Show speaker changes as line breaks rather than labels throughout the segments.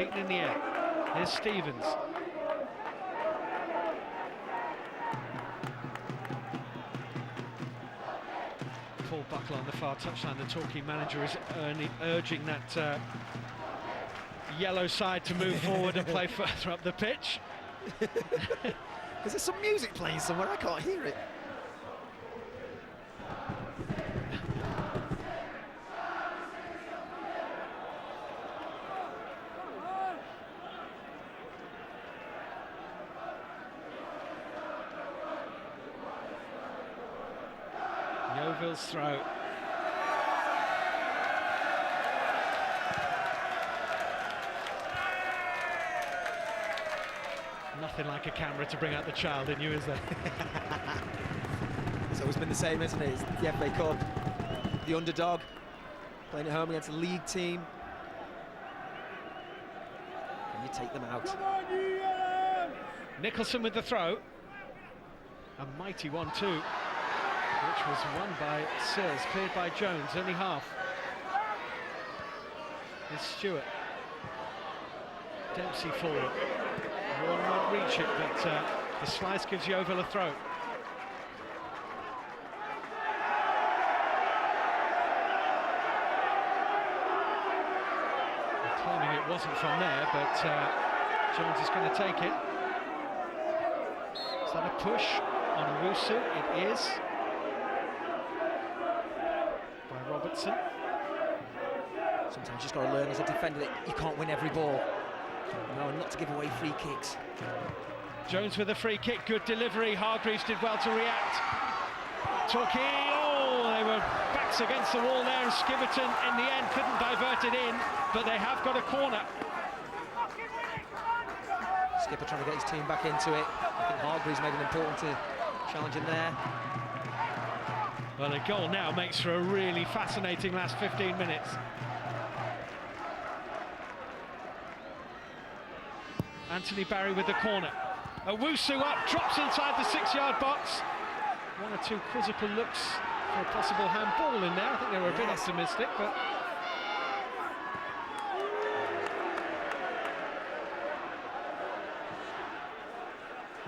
beaten in the air. Here's Stevens. Paul Buckler on the far touchline. The Torquay manager is urging that yellow side to move forward and play further up the pitch.
Is there some music playing somewhere? I can't hear it.
Yeovil's throw. Nothing like a camera to bring out the child in you, is there?
It's always been the same, isn't it? It's the FA Cup, the underdog, playing at home against a league team. And you take them out.
Nicholson with the throw. A mighty 1-2, which was won by Sears, cleared by Jones, only half. Here's Stewart. Dempsey forward. Warren won't reach it, but the slice gives Yeovil a throw. Claiming it wasn't from there, but Jones is going to take it. Is that a push on Owusu? It is. By Robertson.
Sometimes you just got to learn as a defender that you can't win every ball. No, not to give away free kicks.
Jones with a free kick, good delivery. Hargreaves did well to react. Torquay, they were backs against the wall there, and Skiverton in the end couldn't divert it in, but they have got a corner.
Skipper trying to get his team back into it. I think Hargreaves made an important challenge in there.
Well, the goal now makes for a really fascinating last 15 minutes. Anthony Barry with the corner. Owusu up, drops inside the 6-yard box. One or two quizzical looks for a possible handball in there. I think they were a bit optimistic, but...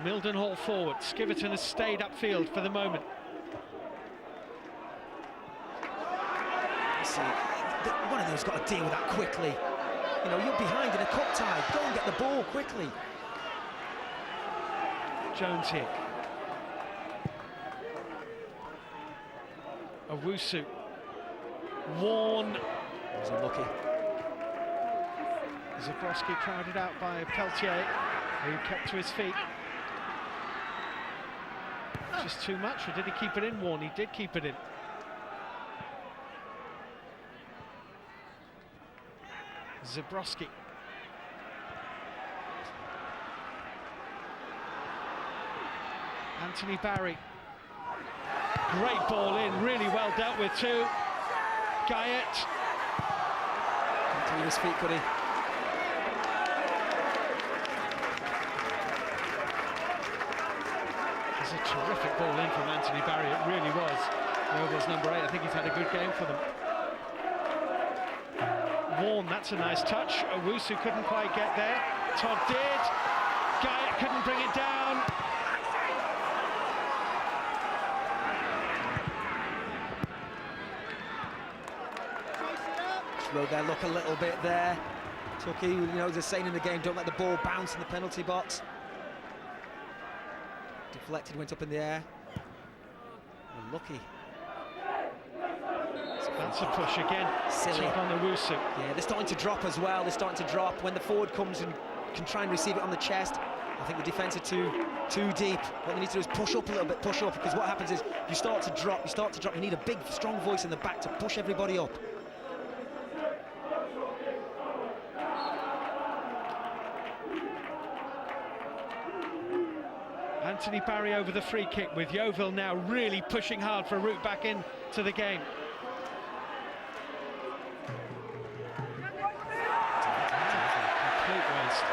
Mildenhall forward. Skiverton has stayed upfield for the moment.
See, one of them's got to deal with that quickly. You know, you're behind in a cup tie. Go and get the ball quickly.
Jones here. Owusu. Warren.
Was unlucky.
Zabrowski crowded out by Peltier, who kept to his feet. Just too much, or did he keep it in, Warren? He did keep it in. Zabrowski. Anthony Barry. Great ball in, really well dealt with too. Guyett.
Can't clean his feet, could he?
It's a terrific ball in from Anthony Barry, it really was. Yeovil's number 8, I think he's had a good game for them. Warren, that's a nice touch. Owusu couldn't quite get there. Todd did. Guyett couldn't bring it down.
Rode their luck a little bit there. Torquay, you know, they're saying in the game, don't let the ball bounce in the penalty box. Deflected, went up in the air. Unlucky.
That's a push again.
Silly.
On the Owusu.
Yeah, they're starting to drop as well. They're starting to drop. When the forward comes and can try and receive it on the chest, I think the defence are too deep. What they need to do is push up a little bit, push up, because what happens is you start to drop. You need a big, strong voice in the back to push everybody up.
Anthony Barry over the free kick, with Yeovil now really pushing hard for a route back into the game. Complete waste.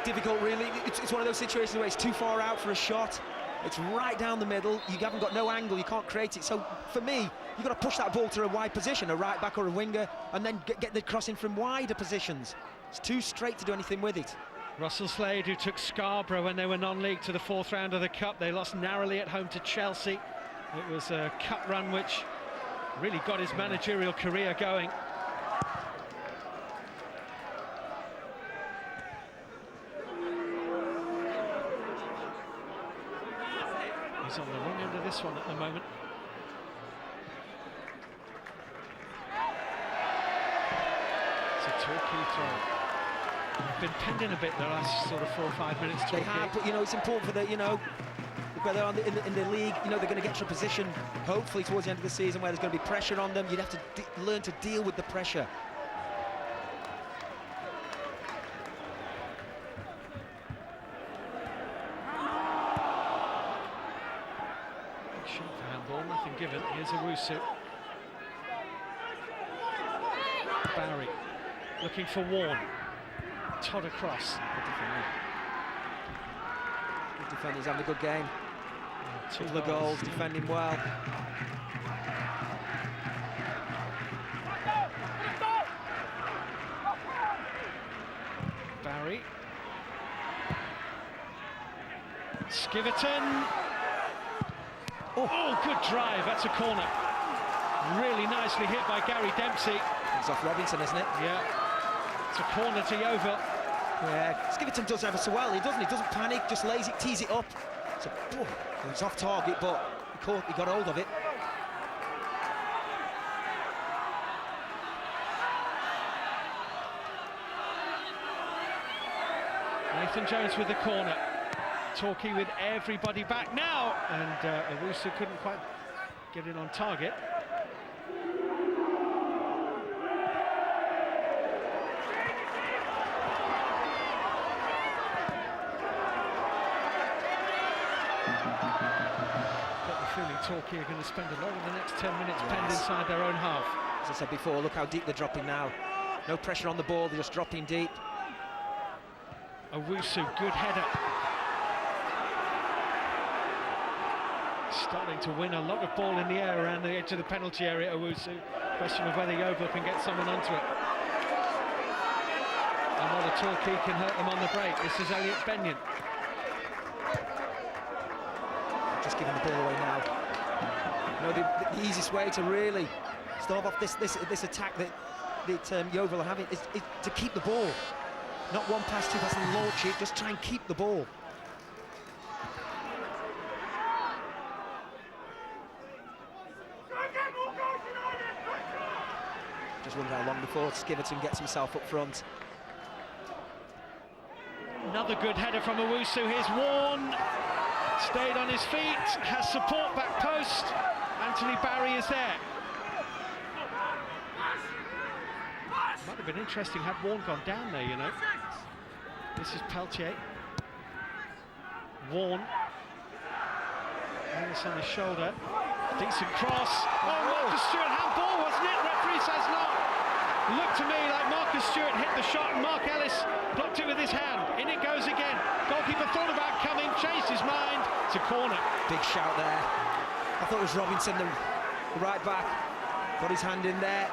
Difficult, really. It's one of those situations where it's too far out for a shot. It's right down the middle. You haven't got no angle. You can't create it. So for me, you've got to push that ball to a wide position, a right back or a winger, and then get the crossing from wider positions. It's too straight to do anything with it.
Russell Slade, who took Scarborough when they were non-league to the 4th round of the Cup. They lost narrowly at home to Chelsea. It was a cup run which really got his managerial career going. He's on the wrong end of this one at the moment. It's a Torquay throw. They've been penned in a bit the last sort of 4 or 5 minutes.
They have, but you know, it's important for the, you know, where they're in the league, you know, they're going to get to a position, hopefully towards the end of the season, where there's going to be pressure on them. You'd have to learn to deal with the pressure.
Big shot for handball, nothing given. Here's Owusu. Barry looking for Warne. Todd across.
Good defender, he's having a good game.
Two
Couple of goals, defending well.
Barry. Skiverton. Oh, good drive, that's a corner. Really nicely hit by Gary Dempsey.
It's off Robinson, isn't it?
Yeah. It's a corner to Yeovil.
Yeah, Skiverton does ever so well, he doesn't panic, just lays it, tees it up. So, it's off target, but he got hold of it.
Nathan Jones with the corner. Torquay with everybody back now, and Owusu couldn't quite get it on target. Torquay are going to spend a lot of the next 10 minutes penned inside their own half.
As I said before, look how deep they're dropping now. No pressure on the ball, they're just dropping deep.
Owusu, good header. Starting to win a lot of ball in the air around the edge of the penalty area, Owusu. Question of whether Yeovil can get someone onto it. And whether Torquay can hurt them on the break. This is Elliot Benyon.
Just giving the ball away now. You know, the easiest way to really start off this attack that Yeovil are having is to keep the ball. Not one pass, two passes and launch it, just try and keep the ball. Just wondered how long before Skiverton gets himself up front.
Another good header from Owusu. Here's Warne. Stayed on his feet, has support back post. Anthony Barry is there. Might have been interesting had Warne gone down there, you know. This is Peltier. Warne. This on his shoulder. Decent cross. Oh, Marcus Stewart, handball, wasn't it? Referee says not. Looked to me like Marcus Stewart hit the shot and Mark Ellis blocked it with his hand. In it goes again. Goalkeeper thought about coming, changed his mind. It's a corner.
Big shout there. I thought it was Robinson, the right back. Got his hand in there.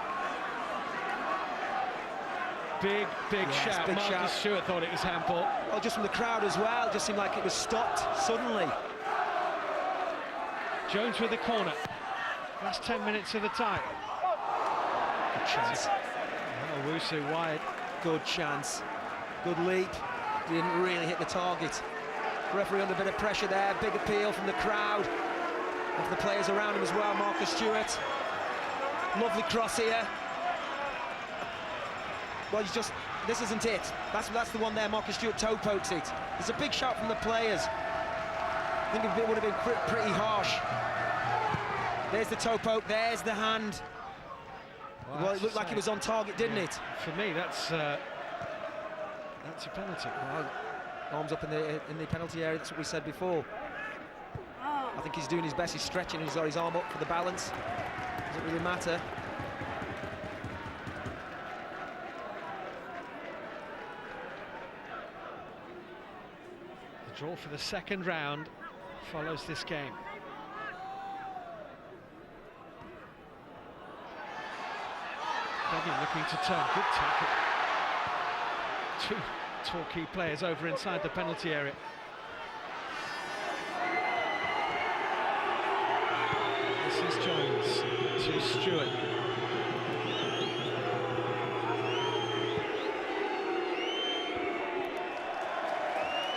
Big shout.
Big
Marcus
shout.
Stewart thought it was handball.
Oh, just from the crowd as well. It just seemed like it was stopped suddenly.
Jones with the corner. Last 10 minutes of the time.
Good chance.
Oh, Owusu wide.
Good chance. Good leap. Didn't really hit the target. Referee under a bit of pressure there. Big appeal from the crowd. And for the players around him as well. Marcus Stewart. Lovely cross here. Well, he's just... This isn't it. That's the one there. Marcus Stewart toe pokes it. It's a big shot from the players. I think it would have been pretty harsh. There's the toe poke. There's the hand. Well, it looked like it was on target, didn't it?
For me, that's a penalty.
Well, arms up in the penalty area. That's what we said before. I think he's doing his best. He's stretching. He's got his arm up for the balance. Doesn't really matter.
The draw for the second round follows this game. Begging looking to turn, good tackle. Two Torquay players over inside the penalty area. This is Jones to Stewart.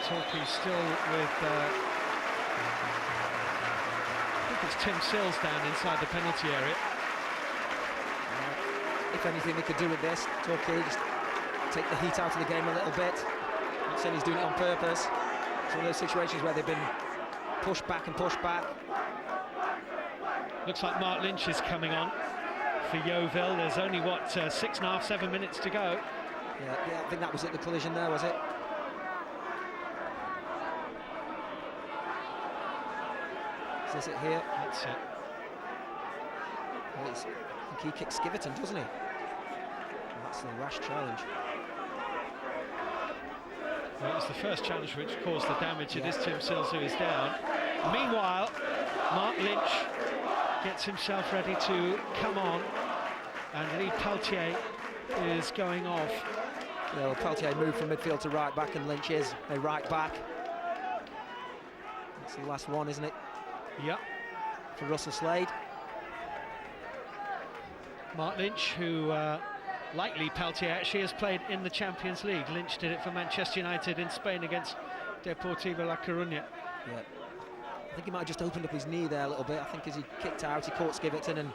Torquay still with, I think it's Tim Sills down inside the penalty area.
If anything they could do with this, Torquay just take the heat out of the game a little bit. I'm not saying he's doing it on purpose. It's one of those situations where they've been pushed back and pushed back.
Looks like Mark Lynch is coming on for Yeovil. There's only, what, 6.5, 7 minutes to go.
Yeah, I think that was it, the collision there, was it? Is this it here?
That's it.
Well, I think he kicks Skiverton, doesn't he? And that's the rash challenge.
Well, it was the first challenge which caused the damage. It is Tim Sills who is down. Meanwhile, Mark Lynch gets himself ready to come on, and Lee Peltier is going off.
Yeah, well, Peltier moved from midfield to right back, and Lynch is a right back. That's the last one, isn't it?
Yep.
For Russell Slade.
Mark Lynch, who, like Lee Peltier, actually has played in the Champions League. Lynch did it for Manchester United in Spain against Deportivo La Coruña.
Yeah. I think he might have just opened up his knee there a little bit. I think as he kicked out, he caught Skiverton and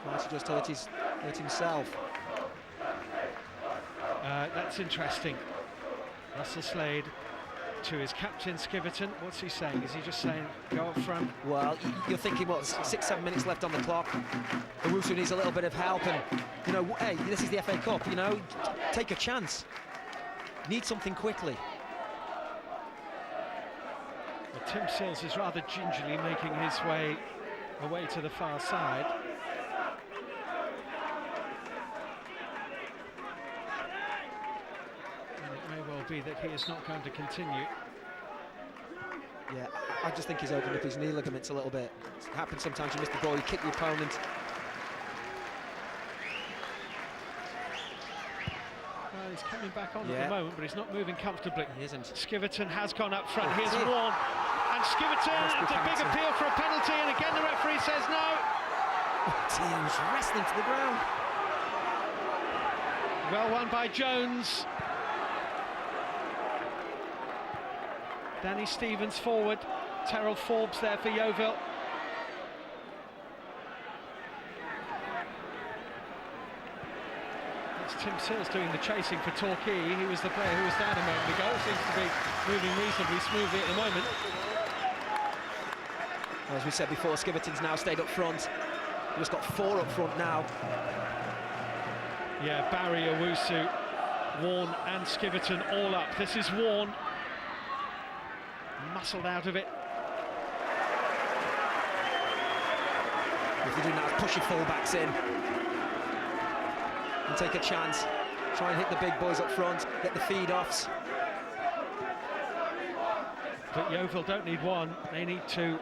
might have just hurt himself.
That's interesting. Russell Slade to his captain Skiverton. What's he saying? Is he just saying go up front?
Well, you're thinking, what, 6-7 minutes left on the clock. Owusu needs a little bit of help, and you know, hey, this is the FA Cup. You know, take a chance. Need something quickly.
Well, Tim Sills is rather gingerly making his way away to the far side. Be that he is not going to continue.
Yeah, I just think he's opened up his knee ligaments a little bit. It happens sometimes, you miss the ball, you kick the opponent.
Well, he's coming back on at the moment, but he's not moving comfortably.
He isn't.
Skiverton has gone up front. Here's Warren. And Skiverton, it's a big appeal for a penalty, and again the referee says no.
Teams wrestling to the ground.
Well won by Jones. Danny Stevens forward, Terrell Forbes there for Yeovil. It's Tim Sills doing the chasing for Torquay. He was the player who was down a moment ago. Seems to be moving reasonably smoothly at the moment.
As we said before, Skiverton's now stayed up front. He's just got 4 up front now.
Yeah, Barry, Owusu, Warne and Skiverton all up. This is Warne. Muscled out of it.
If they do now, push your full-backs in and take a chance. Try and hit the big boys up front, get the feed-offs.
But Yeovil don't need one, they need 2.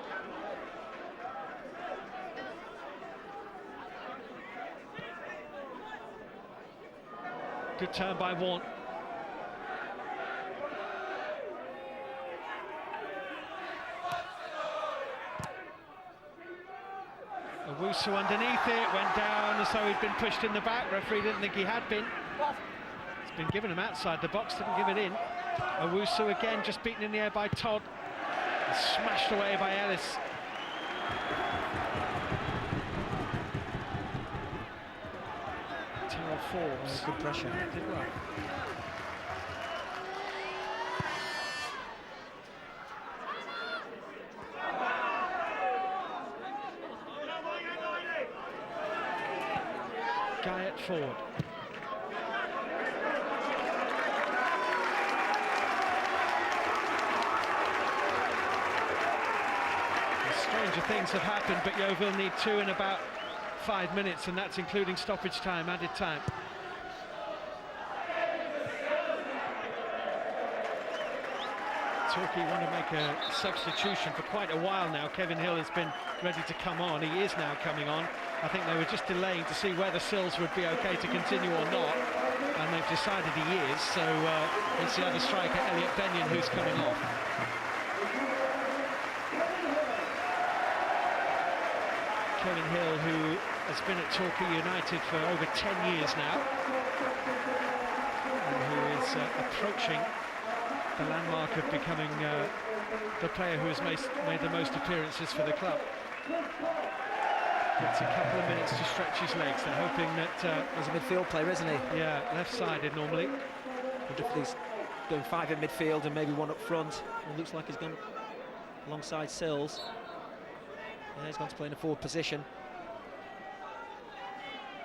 Good turn by Warne. Owusu underneath it, went down as though he'd been pushed in the back. Referee didn't think he had been. It's been given him outside the box, didn't give it in. Owusu again, just beaten in the air by Todd. Smashed away by Ellis. Terrell Forbes.
Good pressure.
Yeah, did well. Guyot forward. Stranger things have happened, but Yeovil need 2 in about 5 minutes, and that's including stoppage time, added time. Torquay want to make a substitution for quite a while now. Kevin Hill has been ready to come on. He is now coming on. I think they were just delaying to see whether Sills would be okay to continue or not, and they've decided he is. So it's the other striker, Elliot Benyon, who's coming off. Kevin Hill, who has been at Torquay United for over 10 years now, and who is approaching the landmark of becoming the player who has made the most appearances for the club. Gets a couple of minutes to stretch his legs. They're hoping that...
he's a midfield player, isn't he?
Yeah, left-sided normally.
He's doing 5 in midfield and maybe 1 up front. It looks like he's gone alongside Sills. Yeah, he's gone to play in a forward position.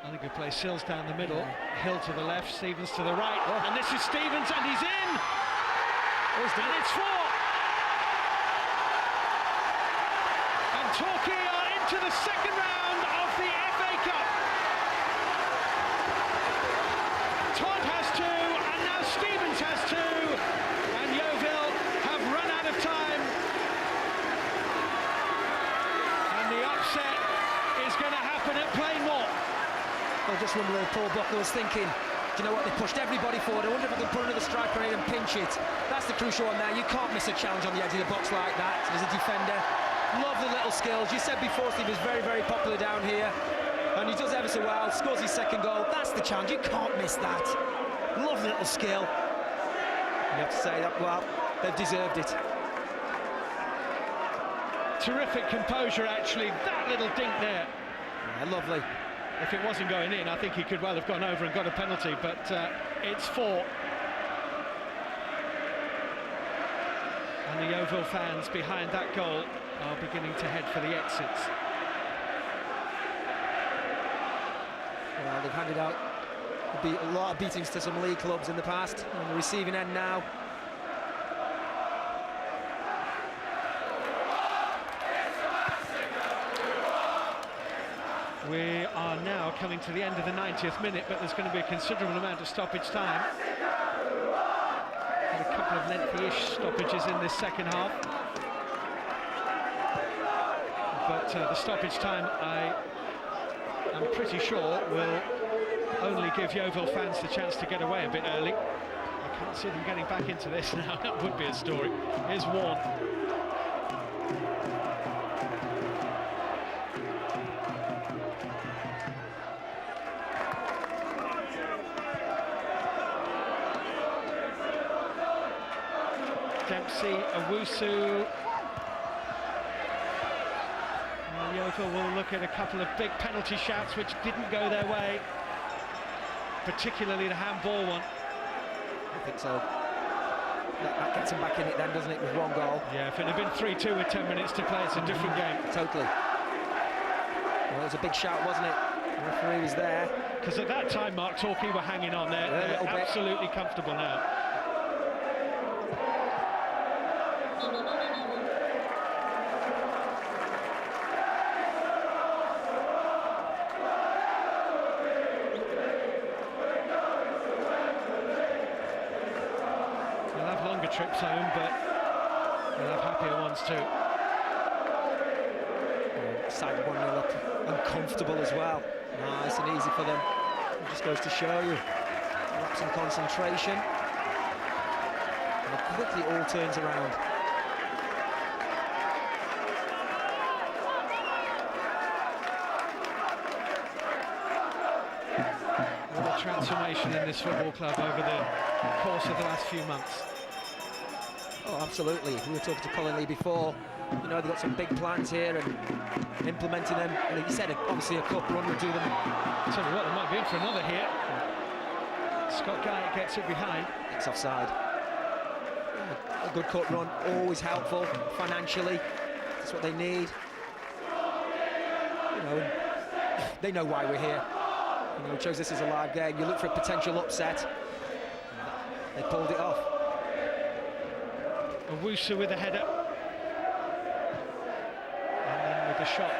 I think he'll play Sills down the middle, Hill to the left, Stevens to the right, and this is Stevens, and he's in! And it's 4! And Torquay are into the second round of the FA Cup. Todd has 2, and now Stevens has 2, and Yeovil have run out of time. And the upset is going to happen at Plainmoor.
I just wonder where Paul Buckle was thinking. Do you know what? They pushed everybody forward. I wonder if I can put another striker in and pinch it. That's the crucial one there. You can't miss a challenge on the edge of the box like that as a defender. Lovely little skills. You said before Steve was very, very popular down here, and he does ever so well. Scores his second goal. That's the challenge. You can't miss that. Lovely little skill. You have to say that. Well, they've deserved it.
Terrific composure, actually. That little dink there.
Yeah, lovely.
If it wasn't going in, I think he could well have gone over and got a penalty, but it's 4. And the Yeovil fans behind that goal are beginning to head for the exits.
Well, they've handed out a lot of beatings to some league clubs in the past, on the receiving end now.
We are now coming to the end of the 90th minute, but there's going to be a considerable amount of stoppage time. And a couple of lengthy-ish stoppages in this second half. But the stoppage time, I am pretty sure, will only give Yeovil fans the chance to get away a bit early. I can't see them getting back into this now. That would be a story. Here's Warren. Dempsey, Owusu. Well, Yeovil will look at a couple of big penalty shouts which didn't go their way, particularly the handball one.
I think so. That gets him back in it then, doesn't it, with 1 goal?
Yeah, if it had been 3-2 with 10 minutes to play, it's a different game.
Totally. Well, it was a big shout, wasn't it? The referee was there.
Because at that time, Mark, Torquay were hanging on there. They're absolutely comfortable now. Trips home, but they'll have happier ones too.
Side 1-0 up, uncomfortable as well. Nice and easy for them. It just goes to show you, lapse in concentration. And it quickly all turns around.
What a transformation in this football club over the course of the last few months.
Oh, absolutely. We were talking to Colin Lee before. You know, they've got some big plans here and implementing them. And he said, obviously, a cup run would do them.
I'll tell you what, they might be in for another here. Scott Guyatt gets it behind.
It's offside. A good cup run, always helpful financially. That's what they need. You know, they know why we're here. You know, it shows this is a live game. You look for a potential upset. They pulled it off.
Owusu with a header. And then with the shot.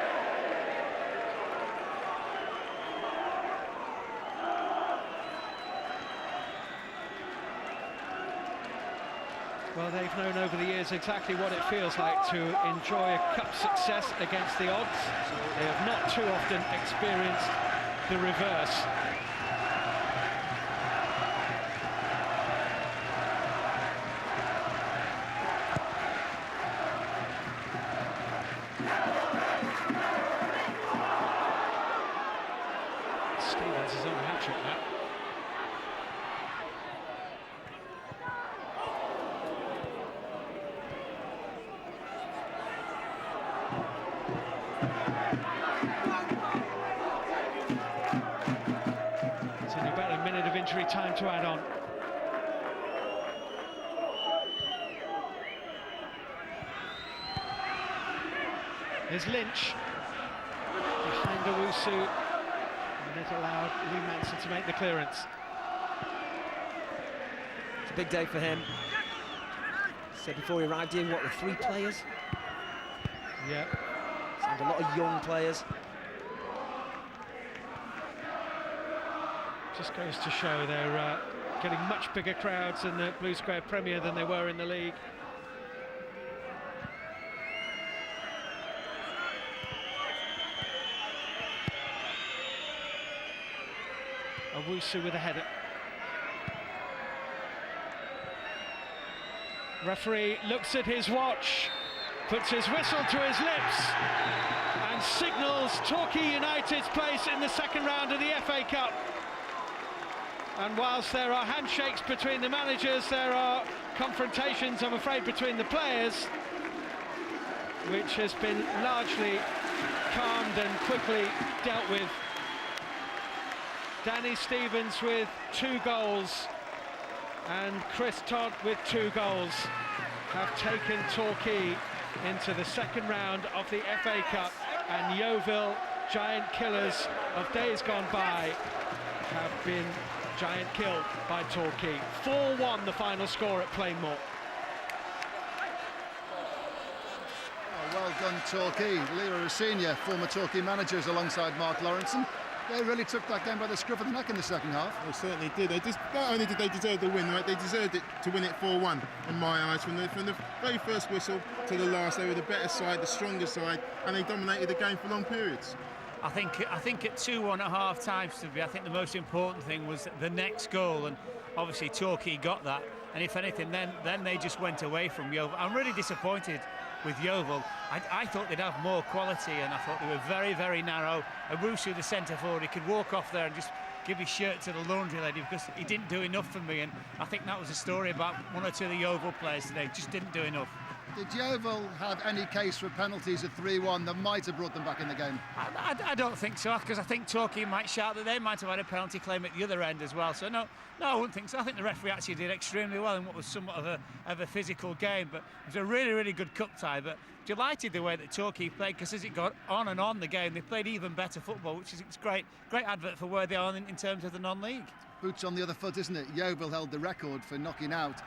Well, they've known over the years exactly what it feels like to enjoy a cup success against the odds. They have not too often experienced the reverse. Stevens is on the hat-trick now. It's only about a minute of injury time to add on. There's Lynch behind Owusu, and it allowed Lee Manson to make the clearance.
It's a big day for him. Said before he arrived in, what, the 3 players?
Yeah.
Signed a lot of young players.
Just goes to show they're getting much bigger crowds in the Blue Square Premier than they were in the league. Owusu with a header. Referee looks at his watch, puts his whistle to his lips and signals Torquay United's place in the second round of the FA Cup. And whilst there are handshakes between the managers, there are confrontations, I'm afraid, between the players, which has been largely calmed and quickly dealt with. Danny Stevens with 2 goals and Chris Todd with 2 goals have taken Torquay into the second round of the FA Cup, and Yeovil, giant killers of days gone by, have been giant killed by Torquay. 4-1 the final score at Plainmoor.
Oh, well done, Torquay. Leo Senior, former Torquay managers alongside Mark Lawrenson. They really took that game by the scruff of the neck in the second half.
They certainly did. Not only did they deserve the win, right, they deserved it to win it 4-1 in my eyes. From the very first whistle to the last, they were the better side, the stronger side, and they dominated the game for long periods.
I think at 2-1 at half time, I think the most important thing was the next goal, and obviously Torquay got that. And if anything, then they just went away from Yeovil. I'm really disappointed with Yeovil. I thought they'd have more quality, and I thought they were very, very narrow. Owusu, the centre forward, he could walk off there and just give his shirt to the laundry lady because he didn't do enough for me, and I think that was a story about 1 or 2 of the Yeovil players today, just didn't do enough.
Did Yeovil have any case for penalties at 3-1 that might have brought them back in the game?
I don't think so, because I think Torquay might shout that they might have had a penalty claim at the other end as well. So no, I wouldn't think so. I think the referee actually did extremely well in what was somewhat of a physical game, but it was a really, really good cup tie. But delighted the way that Torquay played, because as it got on and on the game, they played even better football, which is great advert for where they are in terms of the non-league.
Boots on the other foot, isn't it? Yeovil held the record for knocking out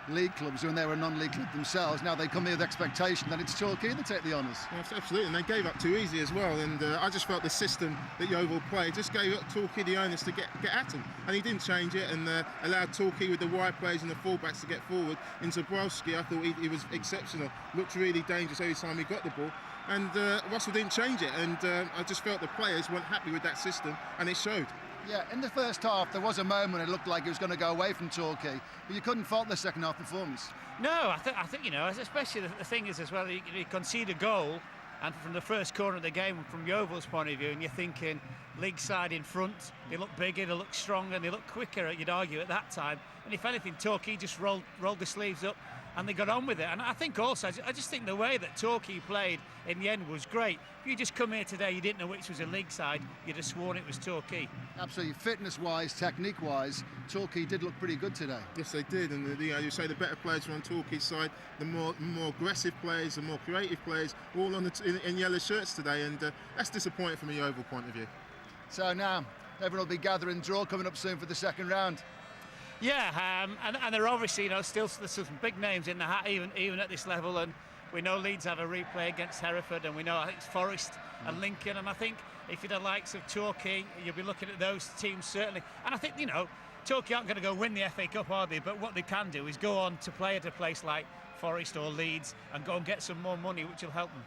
league clubs when they were a non-league club themselves. Now they come here with expectation, then it's Torquay that take the honours.
Yes, absolutely, and they gave up too easy as well, and I just felt the system that Yeovil played just gave up Torquay the onus to get at him, and he didn't change it, and allowed Torquay with the wide players and the fullbacks to get forward. In Zabrowski, I thought he was exceptional, looked really dangerous every time he got the ball, and Russell didn't change it, and I just felt the players weren't happy with that system, and it showed.
Yeah, in the first half there was a moment it looked like it was going to go away from Torquay, but you couldn't fault the second half performance.
No, I think you know, especially the thing is as well, you concede a goal, and from the first corner of the game, from Yeovil's point of view, and you're thinking league side in front, they look bigger, they look stronger, and they look quicker, you'd argue, at that time. And if anything, Torquay just rolled the sleeves up and they got on with it. And I think also, I just think the way that Torquay played in the end was great. If you just come here today, you didn't know which was a league side, you'd have sworn it was Torquay.
Absolutely, fitness-wise, technique-wise, Torquay did look pretty good today.
Yes, they did, and you say the better players were on Torquay's side, the more aggressive players, the more creative players, all on in yellow shirts today, and that's disappointing from a Yeovil point of view.
So now, everyone will be gathering draw coming up soon for the second round.
Yeah, and there are obviously, still there's some big names in the hat, even at this level, and we know Leeds have a replay against Hereford, and we know I think it's Forest and Lincoln, and I think if you're the likes of Torquay, you'll be looking at those teams certainly. And I think Torquay aren't going to go win the FA Cup, are they? But what they can do is go on to play at a place like Forest or Leeds and go and get some more money, which will help them.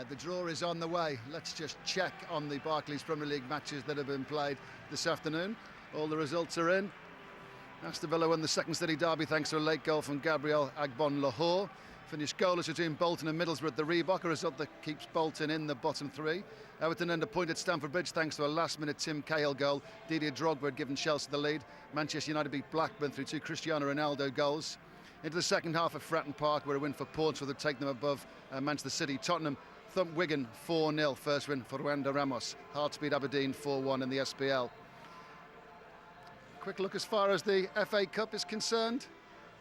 The draw is on the way. Let's just check on the Barclays Premier League matches that have been played this afternoon. All the results are in. Aston Villa won the second steady derby thanks to a late goal from Gabriel Agbon-Lahore. Finished goalless between Bolton and Middlesbrough at the Reebok, a result that keeps Bolton in the bottom three. Everton earned a point at Stamford Bridge thanks to a last-minute Tim Cahill goal. Didier Drogba had given Chelsea the lead. Manchester United beat Blackburn through 2 Cristiano Ronaldo goals. Into the second half at Fratton Park, where a win for Portsmouth would take them above Manchester City. Tottenham thumped Wigan 4-0, first win for Wanda Ramos. Hearts beat Aberdeen 4-1 in the SPL. Quick look as far as the FA Cup is concerned.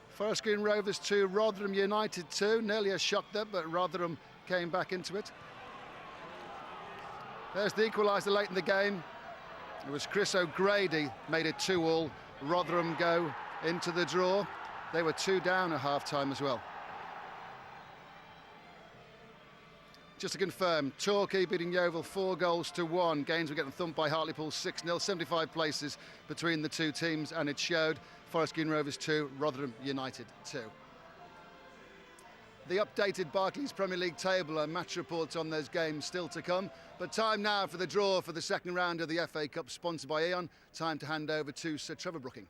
Forest Green Rovers 2, Rotherham United 2. Nearly a shock there, but Rotherham came back into it. There's the equaliser late in the game. It was Chris O'Grady made it 2-2. Rotherham go into the draw. They were 2 down at half-time as well. Just to confirm, Torquay beating Yeovil 4-1. Gaines were getting thumped by Hartlepool 6-0. 75 places between the two teams, and it showed. Forest Green Rovers 2, Rotherham United 2. The updated Barclays Premier League table and match reports on those games still to come. But time now for the draw for the second round of the FA Cup, sponsored by Aon. Time to hand over to Sir Trevor Brooking.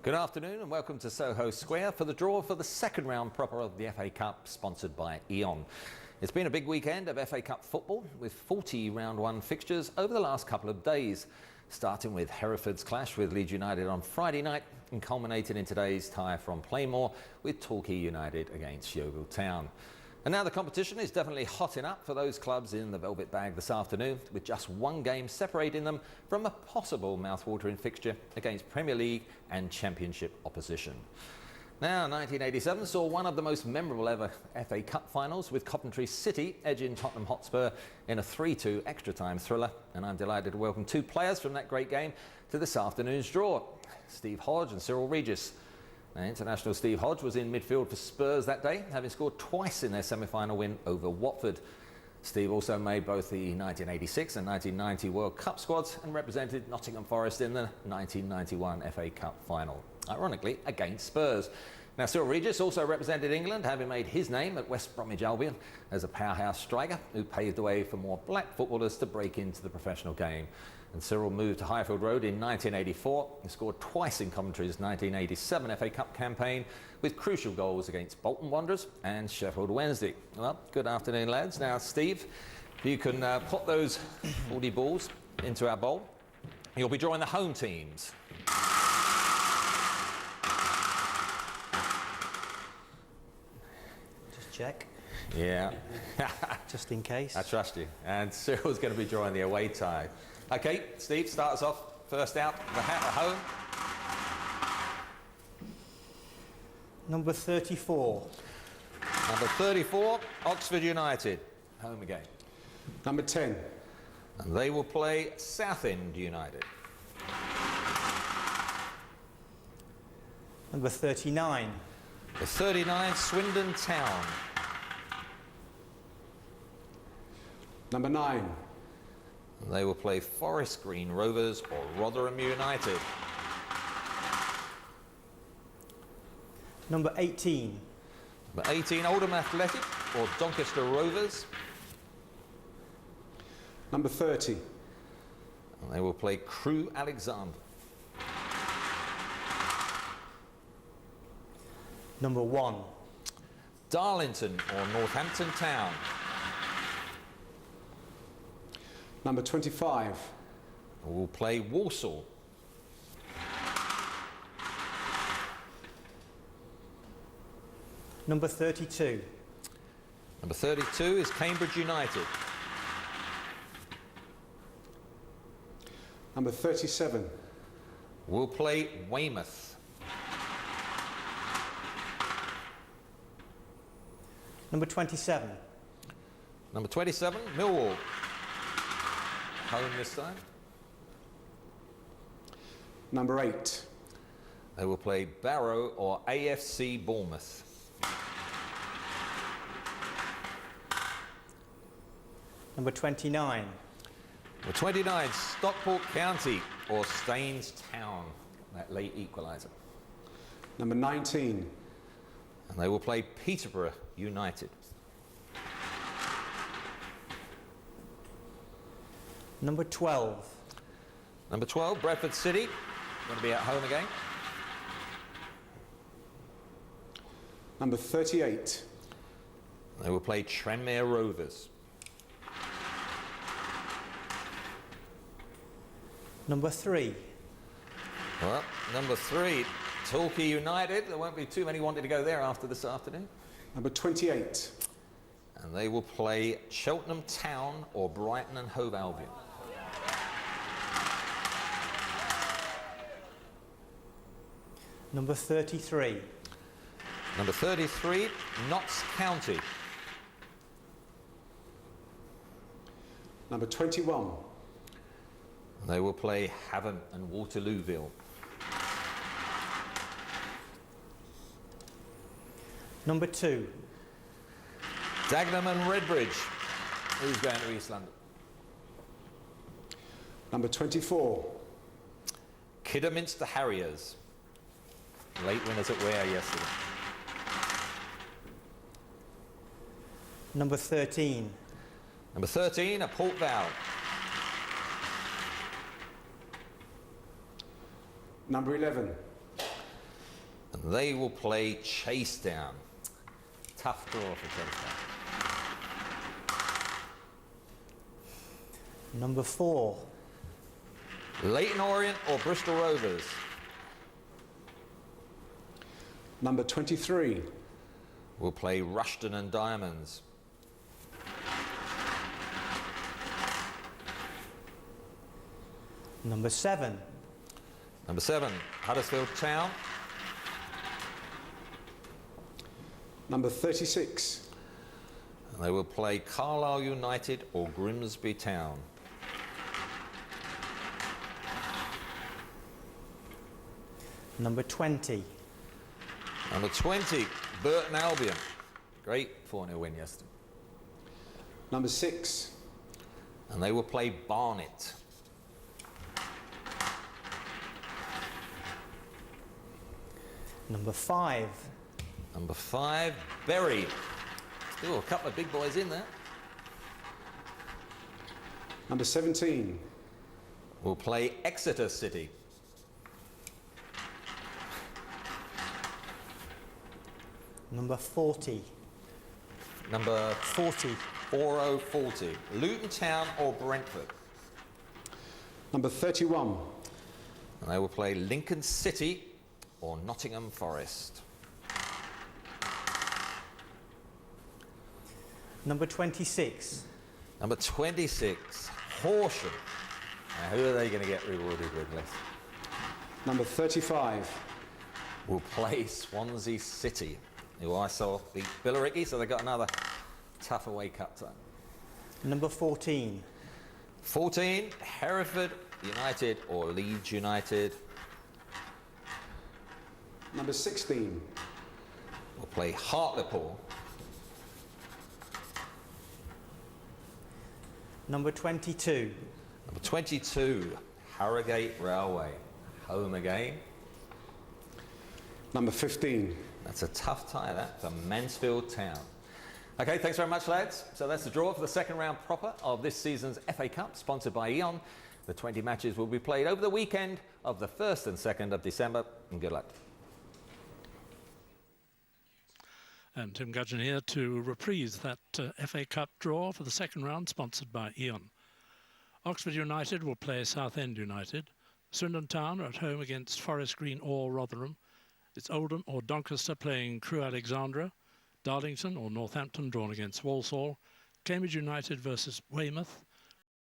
Good afternoon and welcome to Soho Square for the draw for the second round proper of the FA Cup, sponsored by Aon. It's been a big weekend of FA Cup football with 40 round 1 fixtures over the last couple of days, starting with Hereford's clash with Leeds United on Friday night and culminating in today's tie from Plainmoor with Torquay United against Yeovil Town. And now the competition is definitely hotting up for those clubs in the velvet bag this afternoon, with just one game separating them from a possible mouth-watering fixture against Premier League and Championship opposition. Now, 1987 saw one of the most memorable ever FA Cup finals, with Coventry City edging Tottenham Hotspur in a 3-2 extra-time thriller, and I'm delighted to welcome 2 players from that great game to this afternoon's draw, Steve Hodge and Cyril Regis. Now, international Steve Hodge was in midfield for Spurs that day, having scored twice in their semi-final win over Watford. Steve also made both the 1986 and 1990 World Cup squads and represented Nottingham Forest in the 1991 FA Cup final, ironically against Spurs. Now, Cyril Regis also represented England, having made his name at West Bromwich Albion as a powerhouse striker who paved the way for more black footballers to break into the professional game. And Cyril moved to Highfield Road in 1984 and scored twice in Coventry's 1987 FA Cup campaign, with crucial goals against Bolton Wanderers and Sheffield Wednesday. Well, good afternoon, lads. Now, Steve, if you can put those 40 balls into our bowl, you'll be drawing the home teams.
Just check.
Yeah.
Just in case.
I trust you. And Cyril's going to be drawing the away tie. OK, Steve, start us off. First out, the hat at home.
Number 34.
Number 34, Oxford United. Home again.
Number 10.
And they will play Southend United.
Number 39.
The 39, Swindon Town.
Number 9.
They will play Forest Green Rovers or Rotherham United.
Number 18.
Number 18, Oldham Athletic or Doncaster Rovers.
Number 30.
And they will play Crewe Alexandra.
Number 1.
Darlington or Northampton Town.
Number 25.
Will play Walsall.
Number 32.
Number 32 is Cambridge United.
Number 37.
Will play Weymouth.
Number 27.
Number 27, Millwall. Home this time.
Number 8.
They will play Barrow or AFC Bournemouth.
Number 29.
Number 29, Stockport County or Staines Town, that late equaliser.
Number 19.
And they will play Peterborough United.
Number 12.
Number 12, Bradford City, going to be at home again.
Number 38.
They will play Tranmere Rovers.
Number 3.
Well, number 3, Torquay United. There won't be too many wanting to go there after this afternoon.
Number 28.
And they will play Cheltenham Town or Brighton and Hove Albion.
Number 33.
Number 33, Notts County.
Number 21.
They will play Havant and Waterlooville.
Number 2.
Dagenham and Redbridge. Who's going to East London?
Number 24.
Kidderminster Harriers. Late winners at Ware yesterday.
Number 13.
Number 13, a Port Vale.
Number 11.
And they will play Chasetown. Tough draw for Chasetown.
Number 4.
Leyton Orient or Bristol Rovers.
Number 23.
Will play Rushden and Diamonds.
Number 7.
Number 7, Huddersfield Town.
Number 36.
And they will play Carlisle United or Grimsby Town.
Number 20.
Number 20, Burton Albion. Great 4-0 win yesterday.
Number 6.
And they will play Barnet.
Number 5.
Number 5, Bury. Still a couple of big boys in there.
Number 17.
Will play Exeter City.
Number 40.
Number
40.
4040, Luton Town or Brentford.
Number 31.
And they will play Lincoln City or Nottingham Forest.
Number 26.
Number 26, Horsham. Now, who are they going to get rewarded with this?
Number 35.
Will play Swansea City, who I saw beat Billericay, so they got another tough away cup time.
Number 14.
14, Hereford United or Leeds United.
Number 16.
Will play Hartlepool.
Number 22.
Number 22, Harrogate Railway. Home again.
Number 15.
That's a tough tie, that, for Mansfield Town. OK, thanks very much, lads. So that's the draw for the second round proper of this season's FA Cup, sponsored by Eon. The 20 matches will be played over the weekend of the 1st and 2nd of December. And good luck.
And Tim Gudgeon here to reprise that FA Cup draw for the second round, sponsored by Eon. Oxford United will play Southend United. Swindon Town are at home against Forest Green or Rotherham. It's Oldham or Doncaster playing Crewe Alexandra. Darlington or Northampton drawn against Walsall. Cambridge United versus Weymouth.